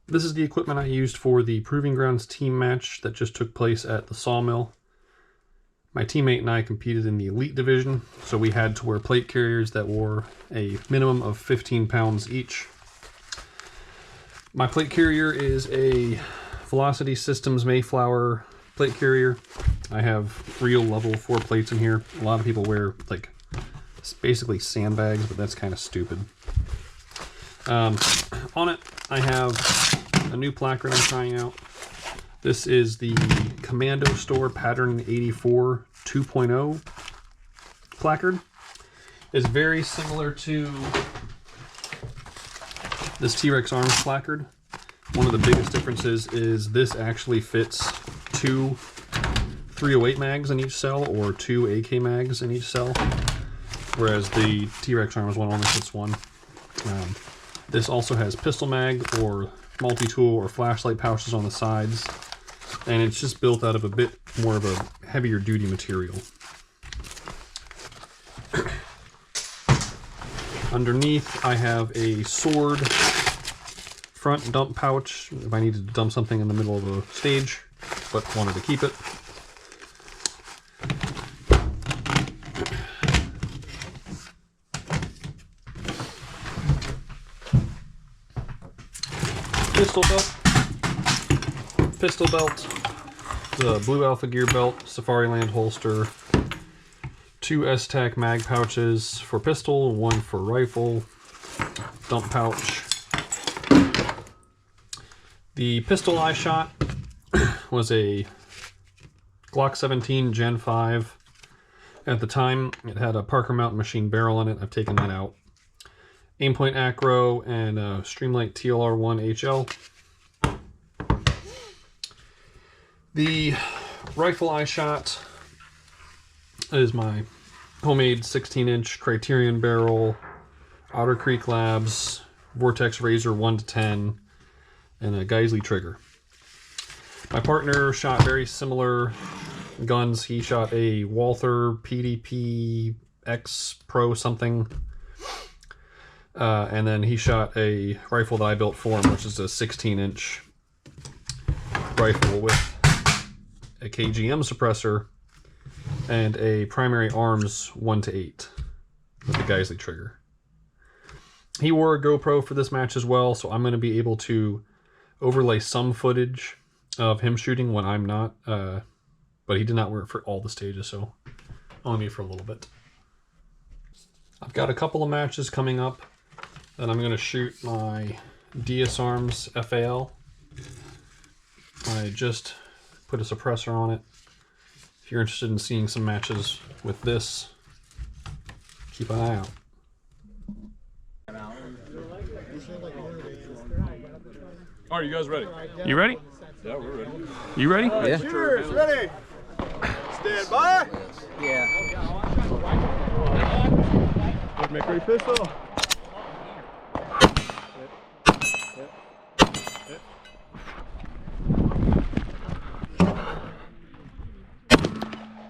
This is the equipment I used for the Proving Grounds team match that just took place at the Sawmill. My teammate and I competed in the Elite Division, so we had to wear plate carriers that were a minimum of 15 pounds each. My plate carrier is a Velocity Systems Mayflower plate carrier. I have real level 4 plates in here. A lot of people wear like basically sandbags, but that's kind of stupid. On it, I have a new placard I'm trying out. This is the Commando Store Pattern 84 2.0 placard. It's very similar to this T-Rex Arms placard. One of the biggest differences is this actually fits 2 .308 mags in each cell or 2 AK mags in each cell, whereas the T-Rex Arms one only fits 1. This also has pistol mag or multi-tool or flashlight pouches on the sides, and it's just built out of a bit more of a heavier duty material. Underneath, I have a sword front dump pouch if I needed to dump something in the middle of a stage, but wanted to keep it. Pistol belt, the Blue Alpha gear belt, Safariland holster, 2 S-Tac mag pouches for pistol, 1 for rifle, dump pouch. The pistol I shot was a Glock 17 Gen 5. At the time, it had a Parker Mountain machine barrel in it. I've taken that out. Aimpoint Acro and a Streamlight TLR1 HL. The rifle I shot is my homemade 16-inch Criterion barrel, Otter Creek Labs, Vortex Razor 1-10, and a Geisley trigger. My partner shot very similar guns. He shot a Walther PDP X Pro something. And then he shot a rifle that I built for him, which is a 16-inch rifle with a KGM suppressor and a primary arms 1-8 with the Geisley trigger. He wore a GoPro for this match as well, so I'm going to be able to overlay some footage of him shooting when I'm not, but he did not wear it for all the stages, so only for a little bit. I've got a couple of matches coming up. Then I'm going to shoot my DS Arms FAL. I just put a suppressor on it. If you're interested in seeing some matches with this, keep an eye out. Are you guys ready? You ready? Yeah, we're ready. You ready? Yeah. Cheers, ready? Stand by. Yeah. Make ready, pistol.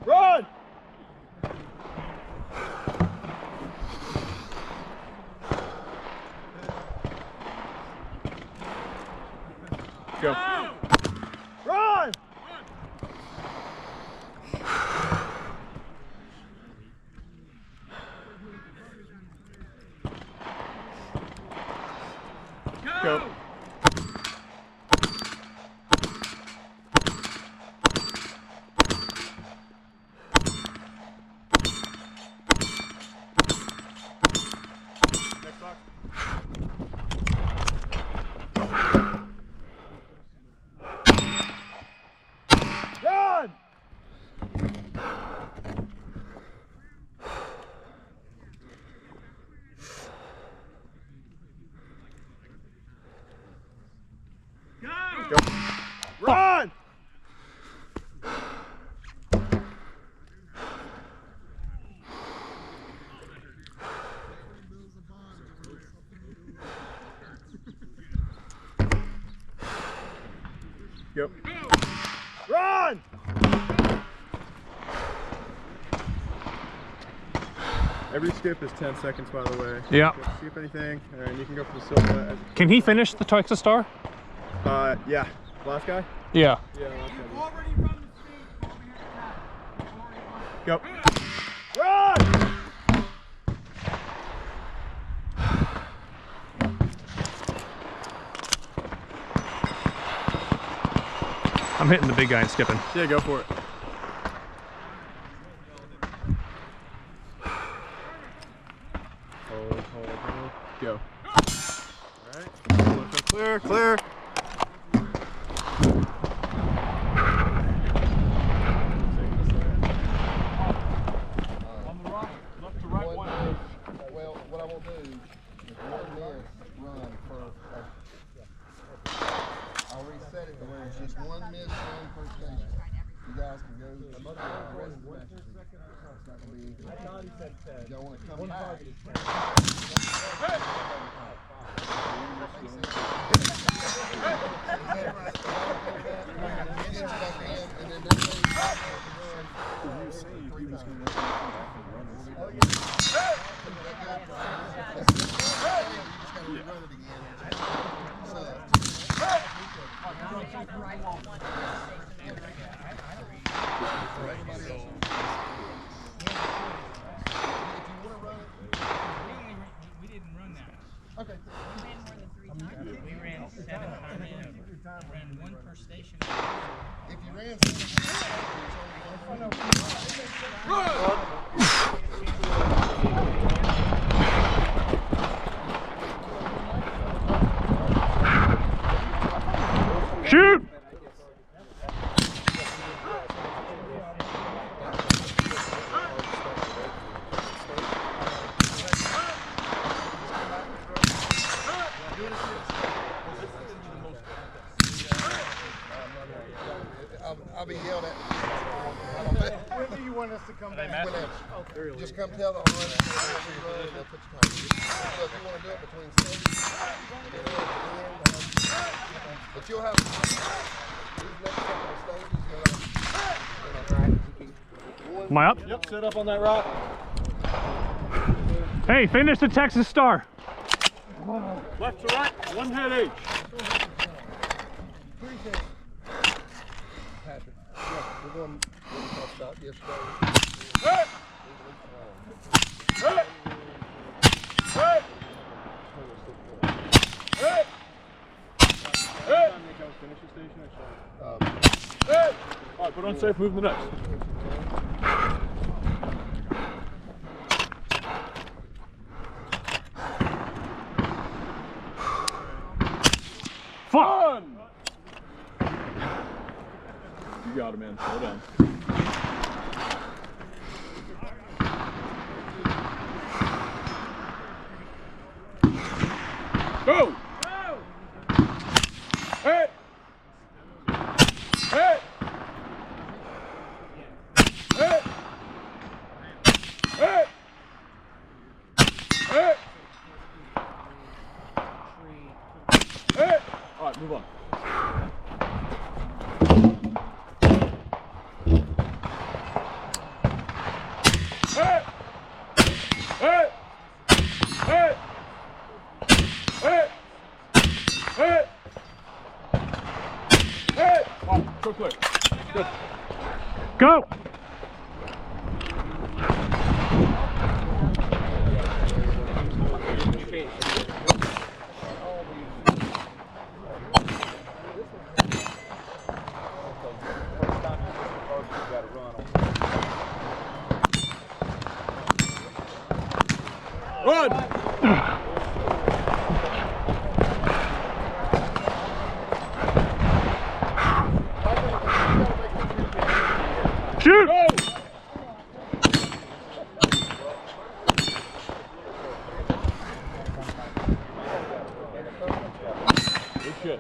Run! Go. Run! Go. Next box. Run! Go. Run! Yep. Run! Every skip is 10 seconds, by the way. Yeah. Skip anything, and you can go for the silver. Can he finish the Texas Star? Yeah. Last guy? Yeah. Yeah, last guy. Go. Run! I'm hitting the big guy and skipping. Yeah, go for it. Hold. Go. Alright. Clear, clear. Well, what I will do is one miss run per. I'll reset it to where it's just one miss run per station. You guys can go to the rest of the matches. It's not gonna be easy. You don't want to come back. We didn't run that. Okay. We ran more than 3 times. We ran 7 times. We ran 1 per station. If you ran 7 Shoot! I'll be yelled at. When do you want us to come back? Whenever. Just come tell the owner and they'll put your time. So if you want to do it between 7 but you'll have these next couple of stages. Am I up? Yep, set up on that rock. Hey, finish the Texas Star. Left to right, 1 hit each. Patrick. Yeah, we're going to talk about yesterday. Hey! Hey! Hey! Hey! Hey! Hey! All right, put on safe, move to the next. Fuck! You got him, man. Slow down. Go! Hey! Hey! Hey! Hey! Hey! Hey! All right, move on. Hey! Hey! Hey! Hey! Hey! Hey! Oh, go clear. Good. Go! Run! Shoot! Go! Good shit.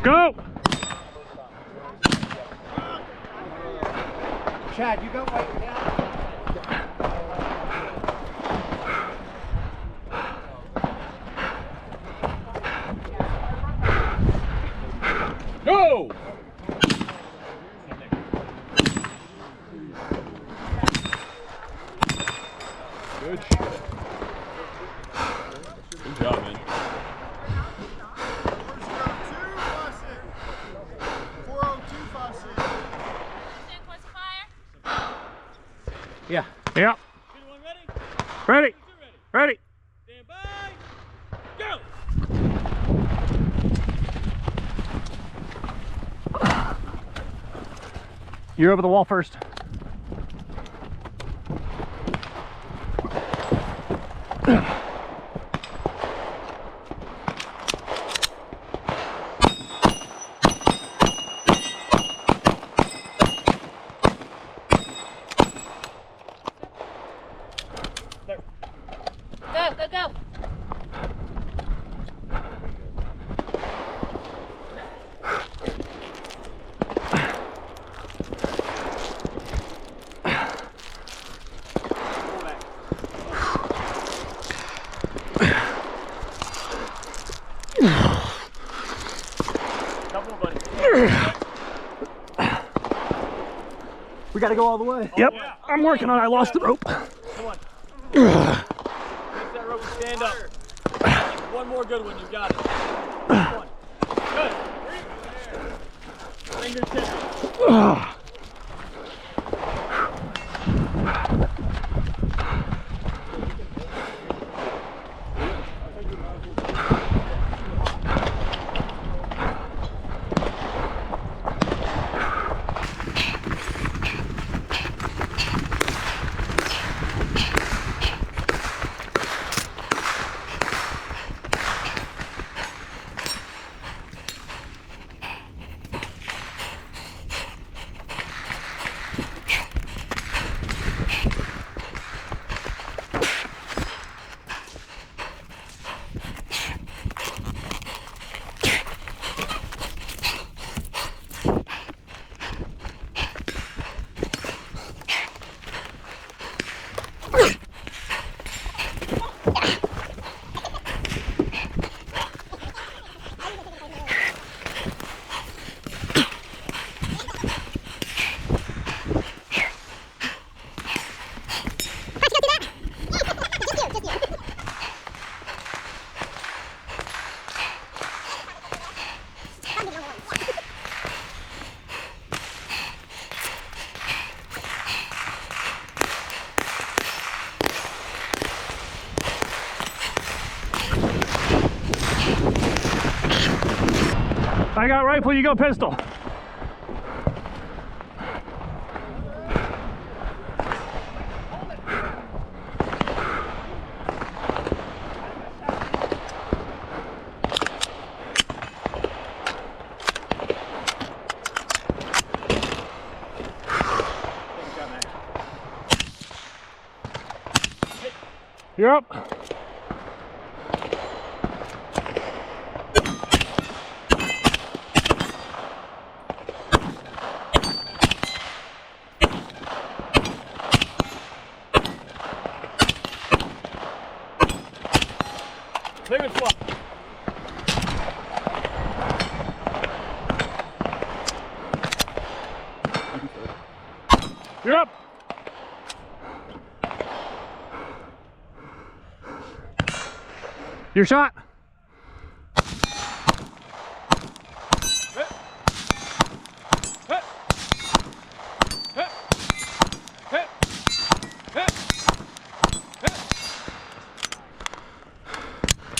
Go! Chad, you go right now. Go! Yeah. Yeah. Ready. Ready. Stand by. Go. You're over the wall first. Go, go, go. We gotta go all the way. Yep. I'm working on it. I lost the rope. Come on. Take that rope and stand up. One more good one. You got it. One. Good. Fingertips. I got rifle, you go pistol. You're up. Leave it flat. You're up. Your shot.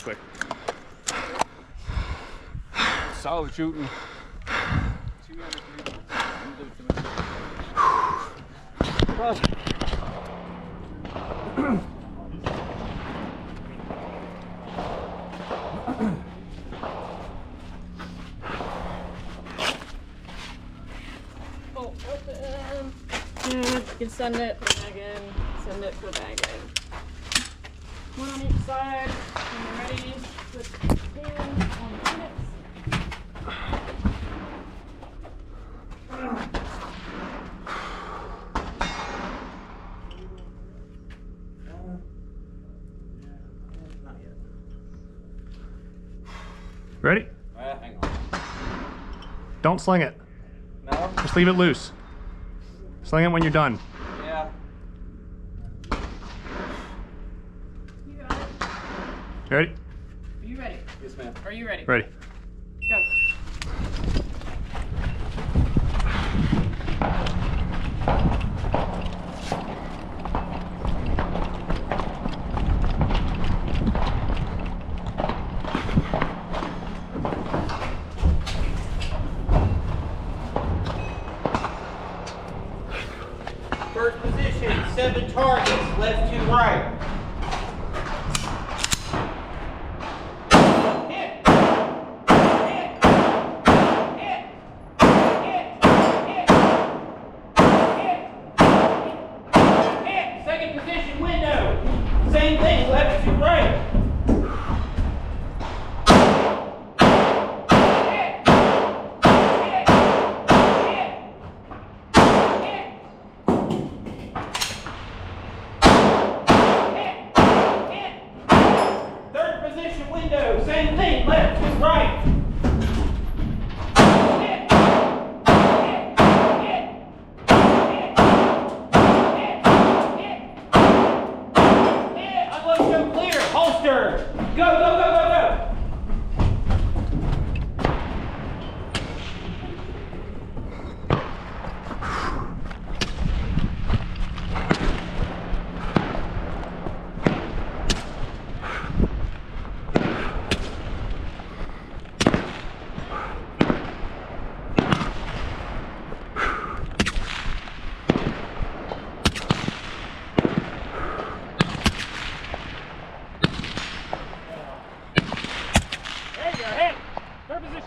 Quick. Solid shooting. Oh, open. You can send it, put it back in. Send it, put it back in. One on each side. When you're ready, put it in on minutes. Ready? Hang on. Don't sling it. No? Just leave it loose. Sling it when you're done. Yeah. You got it. Ready? Are you ready? Yes, ma'am. Are you ready? Ready. Go. First position, 7 targets, left to right. Hit. Hit. Hit. Hit. Hit. Hit. Hit. Second position, window. Same thing, left to right. Same thing, left to right. Hit. Hit. Hit. Hit. Hit. Hit. Hit. Unload, show clear. Holster. Go, go, go, go, go.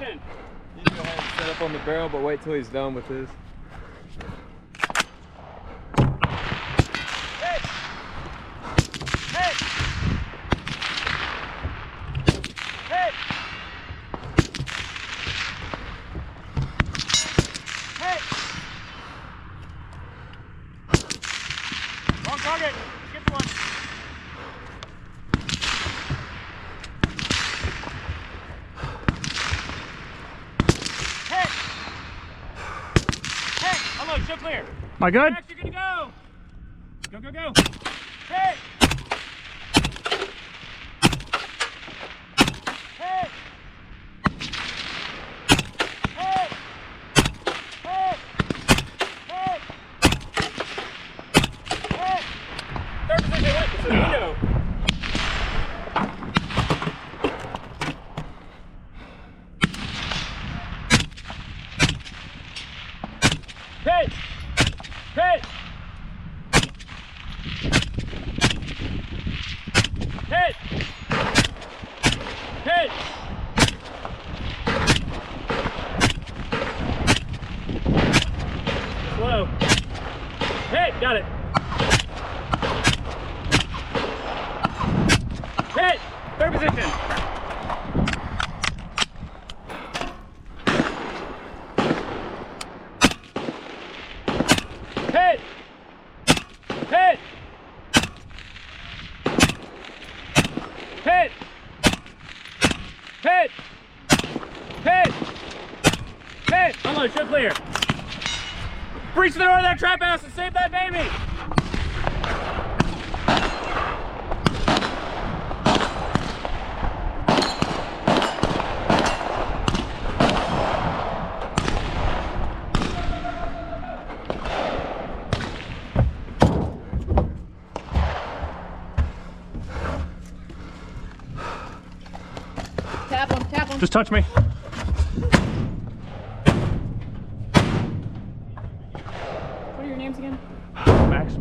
You can go ahead and set up on the barrel, but wait till he's done with his. Hey! Hey! Hey! Hey! Wrong target! Skip one! Show clear. Am I good? Max, you're gonna go. Go, go, go. Hey. Hey. Hey. Hey. Hey. Hey. Third position, right? It's a window. Hit! Hit! Hit! Hit! Slow. Hit! Got it. Hit! Third position. Hit! Hit! Hit! Hit! Hit! Hit! Unload, show clear. Breach the door of that trap house and save that baby! Tap him, tap him. Just touch me. What are your names again? Max.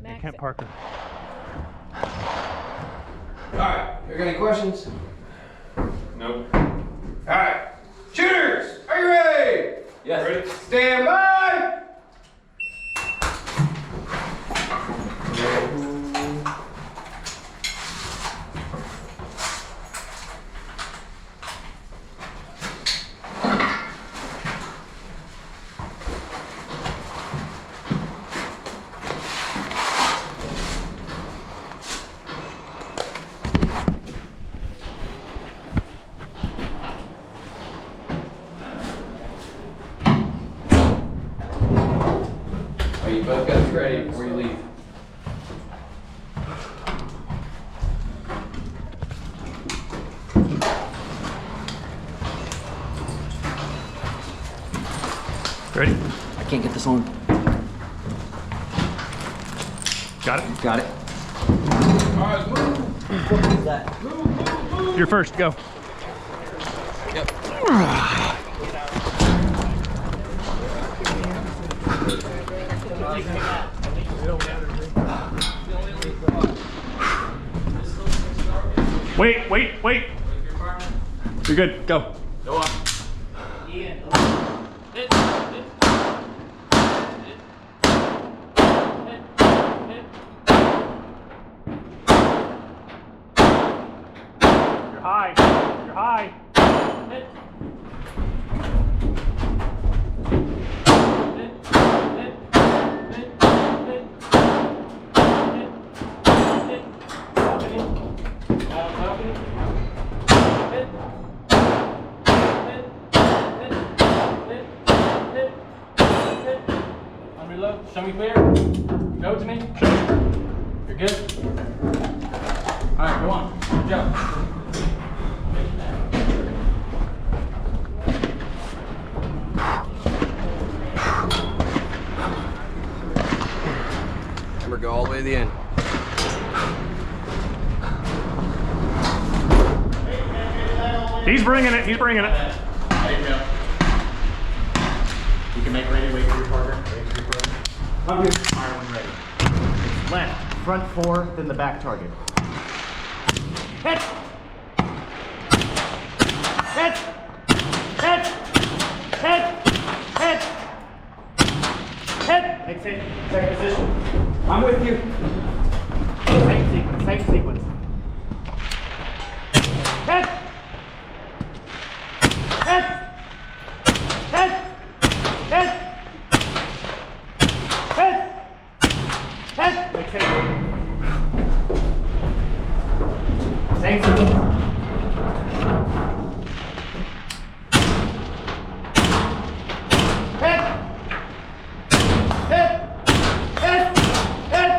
Max. Kent Parker. Alright, you got any questions? Nope. Alright, shooters, are you ready? Yes. Ready? Stand by! You both got to be ready before you leave. Ready? I can't get this on. Got it? Got it. Alright, move! What is that? You're first, go. Yep. Wait, wait, wait. You're good. Go. Go up. Ian. Hit. Hit. Hit. Hit. You're high. You're high. Hit. Unreload. Show me clear. Go to me. You're good. All right, go on. Good job. Remember, go all the way to the end. He's bringing it. He's bringing it. There you go. You can make ready, wait for your partner, wait for your partner. I'm good. Fire when ready. It's left, front 4, then the back target. Hit! Hit! Hit! Hit! Hit! Hit! Make safe, second position. I'm with you. Same sequence, same sequence. Hit! Hit! Hit! Hit! Hit! Hit! Make safe. Same sequence. Hit! Hit! Hit! Hit!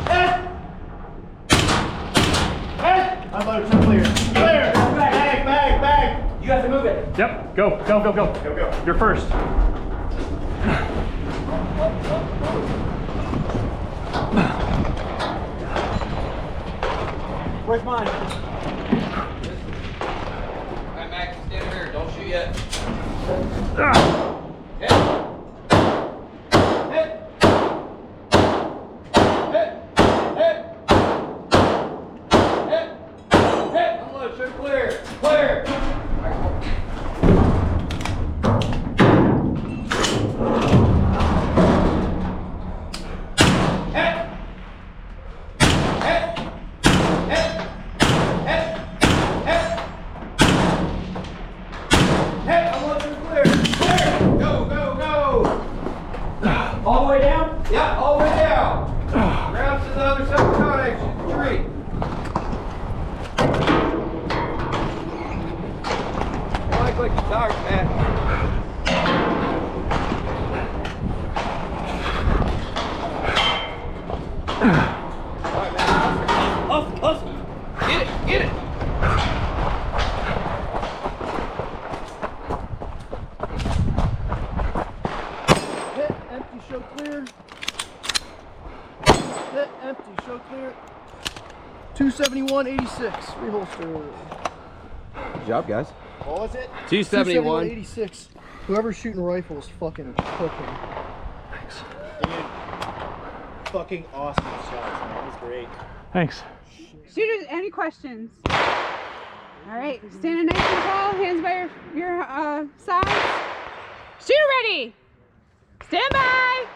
Hit! Hit! Unload, so clear. Clear! Bag, bag, bag! You have to move it. Yep. Go. Go. Go. Go. Go, go. You're first. Where's mine? All right, Max, stand here. Don't shoot yet. Ah. Hit. Hit. Hit. Hit. Hit. Hit. Unload. Shoot clear. Clear. All the way down? Yeah, all the way down. Round to the other side of the connection. Tree. I like you're tired, man. All right, man. Hustle. Get it, get it. Hit, empty, show clear. Hit, empty, show clear. 271.86, reholster. Good job, guys. What was it? 271. 271.86. Whoever's shooting rifles fucking cooking. Dude, fucking awesome shots, man. That was great. Thanks. Shooters, any questions? All right, standing nice and tall, hands by your sides. Shooter ready. Stand by.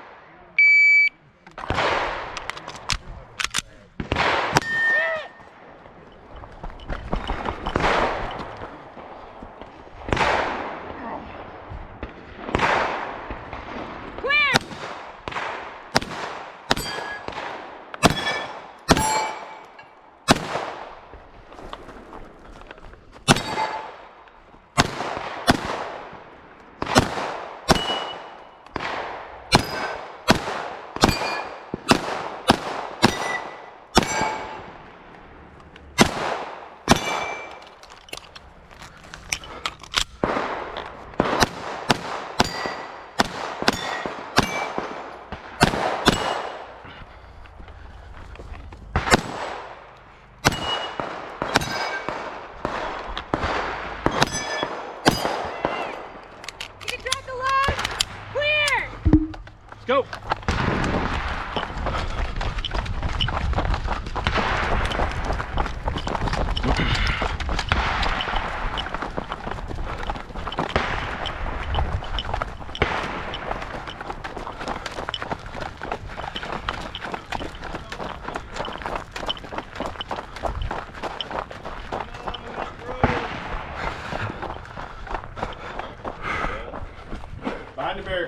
Go.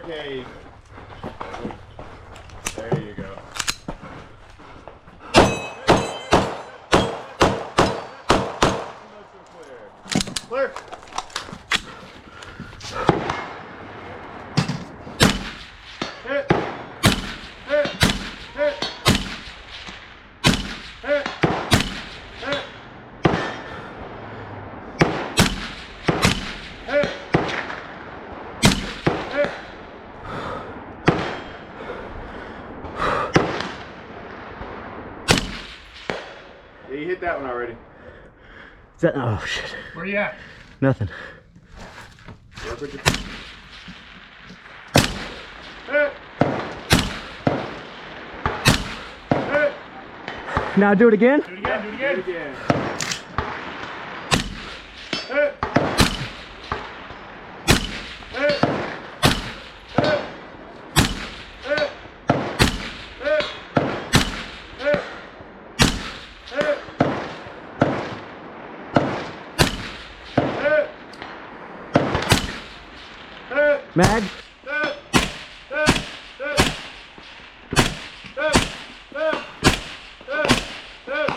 cave. There you go. Clear. Hit. Hit. Hit. Hit. Hit. Hit. Hit. Yeah, you hit that one already. Is that, oh shit. Where you at? Nothing. Work with your... Hit. Hit. Now do it again. Do it again, do it again. Do it again. Hit. Hit. Hit. Hit. Hit. Hit. Hit. Hit. Hit. Mag. Hit. Hit. Hit. Hit. Hit. Hit. Hit. Hit. Hit.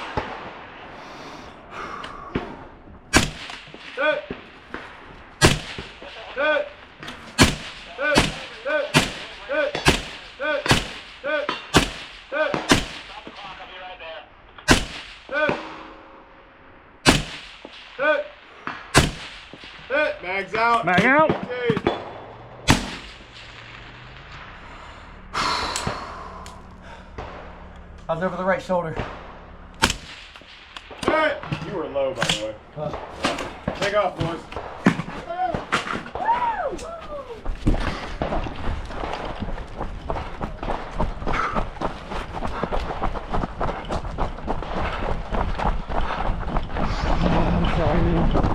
Hit. Hit. Hit. Hit. Hit. Hit. Hit. Hit. Hit. Mag's out. Mag out. Okay. I was over the right shoulder. Hit. You were low, by the way. Take off, boys.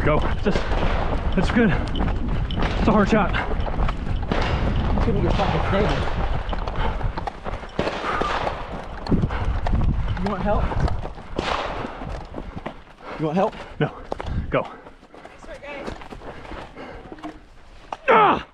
Go. That's good. It's a hard shot. Couldn't get fucking stable. You want help? You want help? No. Go. Ah!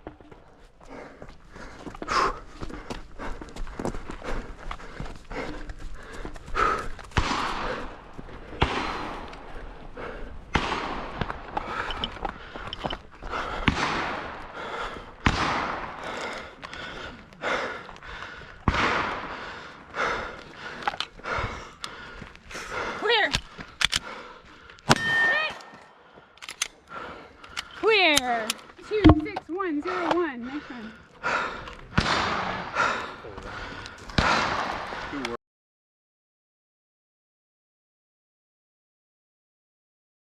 Clear. Clear. 26101. Nice one.